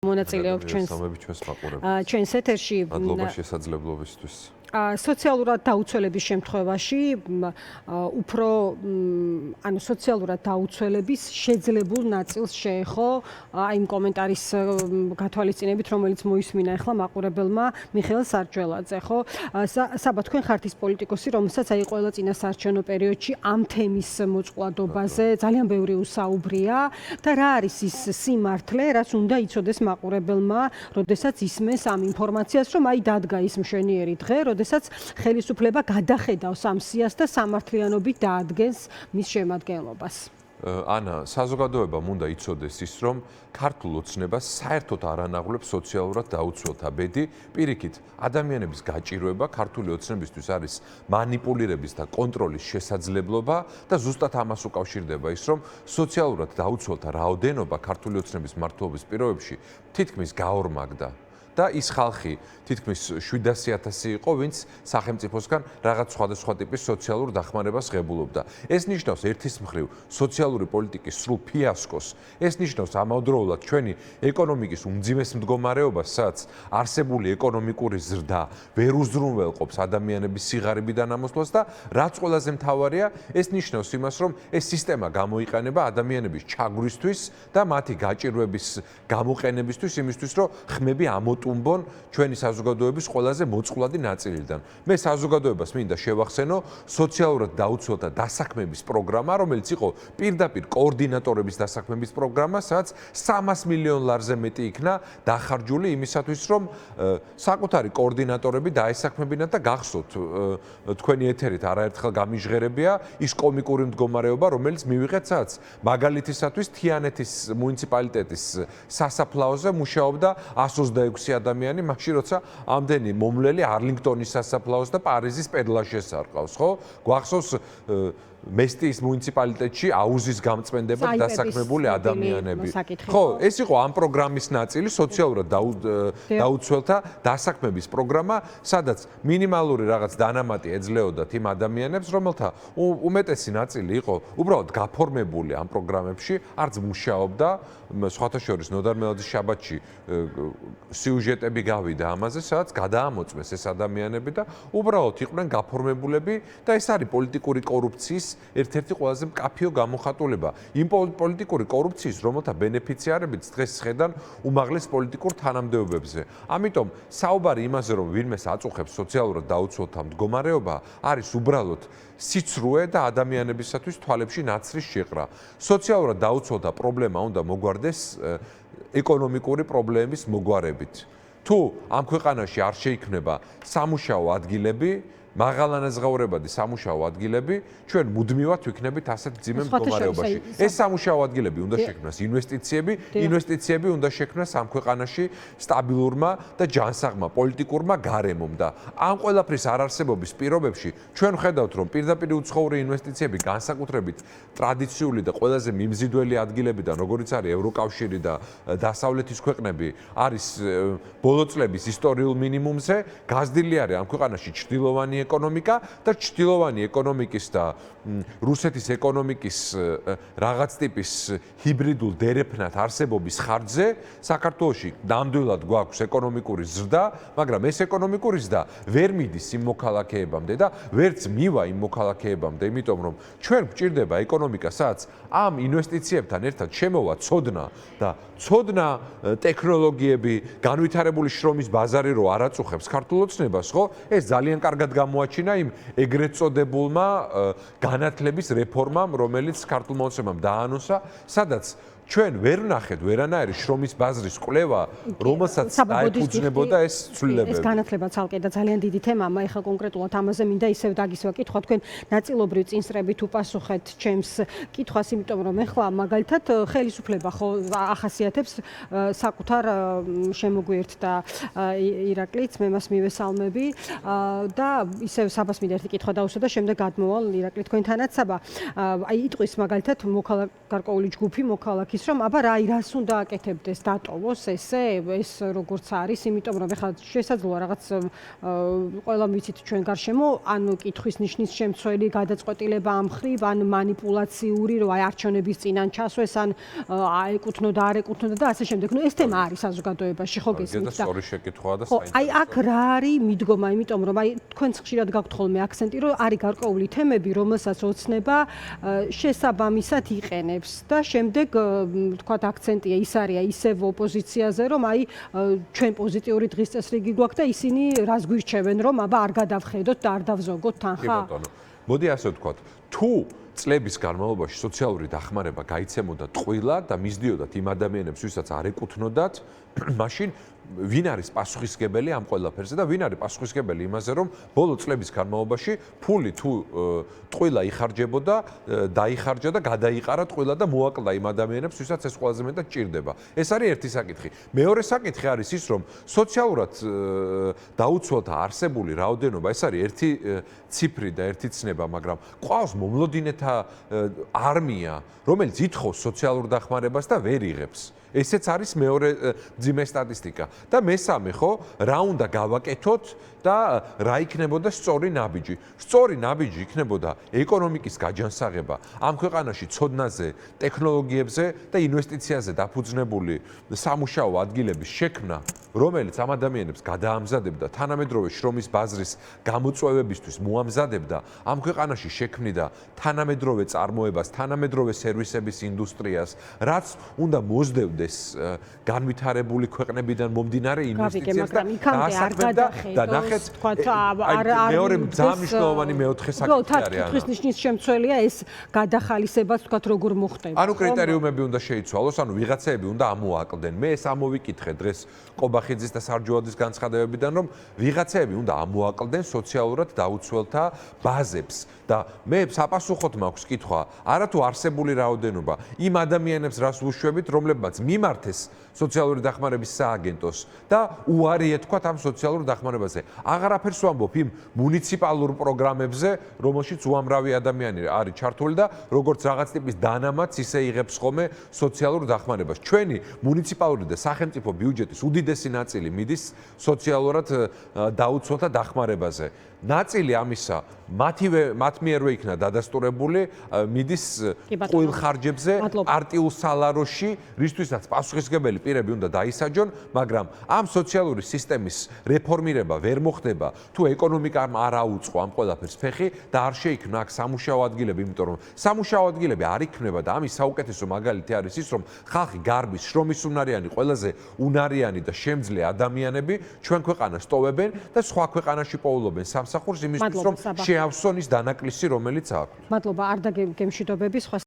მონაწილეობ ჩვენს ეთერში. მადლობა შესაძლებლობისთვის. სოციალურად დაუცველების შემთხვევაში უფრო სოციალურად დაუცველების შეძლებულ ნაწილს შეეხო იმ კომენტარის გათვალისწინებით, რომელიც მოისმინა ახლა მაყურებელმა მიხეილ სარჯველაძე, ხო? საბა თქვენ ხართ ის პოლიტიკოსი, რომელსაც ყველა წინასაარჩევნო პერიოდში ამ თემის მოწყვლადობაზე ძალიან ბევრი უსაუბრია და რა არის ის სიმართლე, რაც უნდა იცოდეს მაყურებელმა, როდესაც ისმენს ამ ინფორმაციას, რომ აი დადგა ის მშვენიერი დღე, როდესაც ხელისუფლება გადახედავს ამ სიას და სამართლიანობით დაადგენს მის შემადგენლობას. ანა, საზოგადოებამ უნდა იცოდეს ის, რომ ქართულ ოცნებას საერთოდ არ ანაღვლებს სოციალურად დაუცველთა ბედი, პირიქით, ადამიანების გაჭირვება ქართული ოცნებისთვის არის მანიპულირების და კონტროლის შესაძლებლობა და ზუსტად ამას უკავშირდება ის, რომ სოციალურად დაუცველთა რაოდენობა ქართული ოცნების მმართველობის პირობებში თითქმის გაორმაგდა. და ის ხალხი თითქმის 700,000 იყო, ვინც სახელმწიფოსგან რაღაც სხვადასხვა ტიპის სოციალურ დახმარებას ღებულობდა. ეს ნიშნავს ერთის მხრივ სოციალური პოლიტიკის სრულ ფიასკოს. ეს ნიშნავს ამავდროულად ჩვენი ეკონომიკის უმძიმეს მდგომარეობას, სადაც არსებული ეკონომიკური ზრდა ვერ უზრუნველყოფს ადამიანების სიღარიბიდან ამოსვლას და რაც ყველაზე მთავარია, ეს ნიშნავს იმას, რომ ეს სისტემა გამოიყენება ადამიანების ჩაგვრისთვის და მათი გაჭირვების გამოყენებისთვის, იმისთვის, რომ ხმები ამოტუმბონ ჩვენი საზოგადოების ყველაზე მოწყვლადი ნაწილიდან. მე საზოგადოებას მინდა შევახსენო სოციალურად დაუცველთა დასაქმების პროგრამა, რომელიც იყო პირდაპირ კოორდინატორების დასაქმების პროგრამა, სადაც 300 მილიონ ლარზე მეტი იქნა დახარჯული იმისათვის, რომ საკუთარი კოორდინატორები დაესაქმებინათ და გახსოვთ თქვენი ეთერით არაერთხელ გამიჟღერებია ის კომიკური მდგომარეობა, რომელიც მივიღეთ, სადაც მაგალითისათვის თიანეთის მუნიციპალიტეტის სასაფლაოზე მუშაობდა 126 ადამიანი, მაშინ როცა ამდენი მომვლელი არლინგტონის სასაფლაოს და პარიზის პერლაშეს არყავს, ხო? გვახსოვს მესტიის მუნიციპალიტეტში აუზის გამწვენდებად დასაქმებული ადამიანები. ხო, ეს იყო ამ პროგრამის ნაწილი, სოციალურად დაუცველთა დასაქმების პროგრამა, სადაც მინიმალური რაღაც დანამატი ეძლეოდათ იმ ადამიანებს, რომელთა უმეტესი ნაწილი იყო უბრალოდ გაფორმებული ამ პროგრამებში, არც მუშაობდა, სხვათა შორის ნოდარ მელაძის შაბათში სიუჟეტები გავიდა ამაზე, სადაც გადაამოწმეს ეს ადამიანები და უბრალოდ იყვნენ გაფორმებულები და ეს არის პოლიტიკური კორუფციის ერთ-ერთი ყველაზე მკაფიო გამოხატულება. იმ პოლიტიკური კორუფციის, რომელთა ბენეფიციარებიც დღეს ხედან უმაღლეს პოლიტიკურ თანამდებობებზე. ამიტომ საუბარი იმაზე, რომ ვინმეს აწუხებს სოციალურად დაუცველთა მდგომარეობა, არის უბრალოდ სიცრუე და ადამიანებისათვის თვალებში ნაცრის შეყრა. სოციალურად დაუცველთა პრობლემა უნდა მოგვარდეს ეკონომიკური პრობლემის მოგვარებით. თუ ამ ქვეყანაში არ შეიქმნება სამუშაო ადგილები, მაღალანაზღაურებადი სამუშაო ადგილები, ჩვენ მუდმივად ვიქნებით ასეთ მძიმე მდგომარეობაში. ეს სამუშაო ადგილები უნდა შექმნას ინვესტიციები უნდა შექმნას ამ ქვეყანაში სტაბილურმა და ჯანსაღმა პოლიტიკურმა გარემომ და ამ ყველაფრის არარსებობის პირობებში ჩვენ ვხედავთ, რომ პირდაპირ უცხოური ინვესტიციები განსაკუთრებით ტრადიციული და ყველაზე მიმზიდველი ადგილებიდან, როგორიც არის ევროკავშირი და დასავლეთის ქვეყნები, არის ბოლო წლების ისტორიულ მინიმუმზე, გაზრდილი არის ამ ქვეყანაში ჩრდილოვანი ეკონომიკა და ჩრდილოვანი ეკონომიკის და რუსეთის ეკონომიკის რაღაც ტიპის ჰიბრიდულ დერეფნად არსებობის ხარჯზე საქართველოში ნამდვილად გვაქვს ეკონომიკური ზრდა, მაგრამ ეს ეკონომიკური ზრდა ვერ მიდის იმ მოქალაქეებამდე და ვერც მივა იმ მოქალაქეებამდე, იმიტომ რომ ჩვენ გვჭირდება ეკონომიკა, სადაც ამ ინვესტიციებთან ერთად შემოვა ცოდნა და ცოდნა ტექნოლოგიები, განვითარებული შრომის ბაზარი რო არ აწუხებს ქართულ ოცნებას, ხო? ეს ძალიან კარგად გამოაჩინა იმ ეგრეთ წოდებულმა განათლების რეფორმამ, რომელიც ქართულმა ოცნებამ დაანონსა, სადაც ჩვენ ვერ ვნახეთ ვერანაირი შრომის ბაზრის კვლევა, რომელსაც დაეფუძნებოდა ეს ცვლილებები. ეს განათლება ცალკე და ძალიან დიდი თემაა, ეხლა კონკრეტულად ამაზე მინდა ისევ დაგისვა კითხვა, თქვენ ნაწილობრივ წინსწრებით უპასუხეთ ჩემს კითხვას, იმიტომ რომ ეხლა მაგალითად ხელისუფლება ხო ახასიათებს საკუთარ შემოგვიერთ და ირაკლიც, მე მას მივესალმები და ისევ საბას მინდა ერთი კითხვა დაუსვა და შემდეგ გადმოვალ ირაკლი თქვენთანაც საბა. აი იტყვის მაგალითად გარკვეული ჯგუფი მოქალაქის იმისთვის, რომ აბა რას უნდა აკეთებდეს, დატოვოს ესე, ეს როგორც არის, იმიტომ რომ ეხლა შესაძლოა რაღაც ყველამ ვიცით ჩვენ გარშემო, ან კითხვის ნიშნის შემცველი გადაწყვეტილება ამ მხრივ, ან манипуლაციური, რომ აი არჩევნების წინან ჩასვეს, ან აეკუთვნოდა, არ ეკუთვნოდა და ასე შემდეგ. ეს თემა არის საზოგადოებაში, ხო გესმით და სწორი შეკითხვაა და საინტერესო. აი აქ რა არის მიდგომა, იმიტომ რომ აი თქვენც ხშირად გაქვთ ხოლმე აქცენტი, რომ არის გარკვეული თემები, რომელსაც ოცნება შესაბამისად იყენებს და შემდეგ თქვათ აქცენტია ის არის ისევ ოპოზიციაზე, რომ აი ჩვენ პოზიტიური დღის წესრიგი გვაქვს და ისინი რას გვირჩევენ, რომ აბა არ გადავხედოთ და არ დავზოგოთ თან ხა? კი ბატონო. მოდი ასე ვთქვათ, თუ წლების განმავლობაში სოციალური დახმარება გაიცემოდა ტყუილა და მისდიოდათ იმ ადამიანებს, ვისაც არ ეკუთვნოდათ, მაშინ ვინ არის პასუხისმგებელი ამ ყველაფერზე და ვინ არის პასუხისმგებელი იმაზე, რომ ბოლო წლების განმავლობაში ფული თუ ტყუილა იხარჯებოდა, დაიხარჯა და გადაიყარა ტყუილა და მოაკლდა იმ ადამიანებს, ვისაც ეს ყველაზე მეტად ჭირდება. ეს არის ერთი საკითხი. მეორე საკითხი არის ის, რომ სოციალურად დაუცველთა არსებული რაოდენობა, ეს არის ერთი ციფრი და ერთი ცნება, მაგრამ ყავს მომლოდინეთა არმია, რომელიც ითხოვს სოციალურ დახმარებას და ვერ იღებს. ესეც არის მეორე ძიმე სტატისტიკა. და მესამე ხო, რა უნდა გავაკეთოთ და რა იქნებოდა სწორი ნაბიჯი. სწორი ნაბიჯი იქნებოდა ეკონომიკის გაჯანსაღება, ამ ქვეყანაში ცოდნაზე, ტექნოლოგიებზე და ინვესტიციაზე დაფუძნებული სამუშაო ადგილების შექმნა, რომელიც ამ ადამიანებს გადაამზადებდა თანამედროვე შრომის ბაზრის გამოწვევებისთვის მოამზადებდა ამ ქვეყანაში შექმნიდა თანამედროვე წარმოებას, თანამედროვე სერვისების ინდუსტრიას, რაც უნდა მოსდევდეს განვითარებული ქვეყნებიდან მომდინარე ინვესტიციებს და ნახეთ მეორე ძალიან მნიშვნელოვანი მეოთხე საკითხი არის. თქოს ნიშნის შემცველია ეს გადახალისებაც თქვათ როგორ მოხდება. ანუ კრიტერიუმები უნდა შეიცვალოს, ანუ ვიღაცები უნდა ამოაკლდნენ. მე ეს ამოვიკითხე დღეს ყობახიძის და სარჯოადის განცხადებებიდან, რომ ვიღაცები უნდა ამოაკლდნენ სოციალურად დაუცველთა ბაზებს და მე საპასუხოდ მაქვს კითხვა, არათუ არსებული რაოდენობა იმ ადამიანებს რას ვუშვებით, რომლებმაც მიმართეს სოციალური დახმარების სააგენტოს და უარი ეთქვათ ამ სოციალურ დახმარებაზე. აღარაფერს ვამბობ იმ მუნიციპალურ პროგრამებზე, რომელშიც უამრავი ადამიანი არის ჩართული და როგორც რაღაც ტიპის დანამაც ისე იღებს ხოლმე სოციალურ დახმარებას. ჩვენი მუნიციპალური და სახელმწიფო ბიუჯეტის უდიდესი ნაწილი მიდის სოციალურად დაუცველთა დახმარებაზე. ნაწილი ამისა მათ მიერვე იქნა დადასტურებული, მიდის ყუილ ხარჯებზე, პარტიულ სალაროში, რისთვისაც პასუხისმგებელი პირები უნდა დაისაჯონ, მაგრამ ამ სოციალური სისტემის რეფორმირება ვერ მოხდება, თუ ეკონომიკამ არ აუწყო ამ ყველაფერს ფეხი და არ შეიქმნა აქ სამუშაო ადგილები, იმიტომ რომ სამუშაო ადგილები არ იქნება და ამის საუკეთესო მაგალითი არის ის, რომ ხალხი გარბის, შრომის უნარიანი, ყველაზე უნარიანი და შემძლე ადამიანები ჩვენ ქვეყანას ტოვებენ და სხვა ქვეყანაში პოულობენ სამსახურს იმისთვის, რომ შეავსონ ის დანაკლისი, რომელიც აქვს. მადლობა, არ დაგემშვიდობები სხვა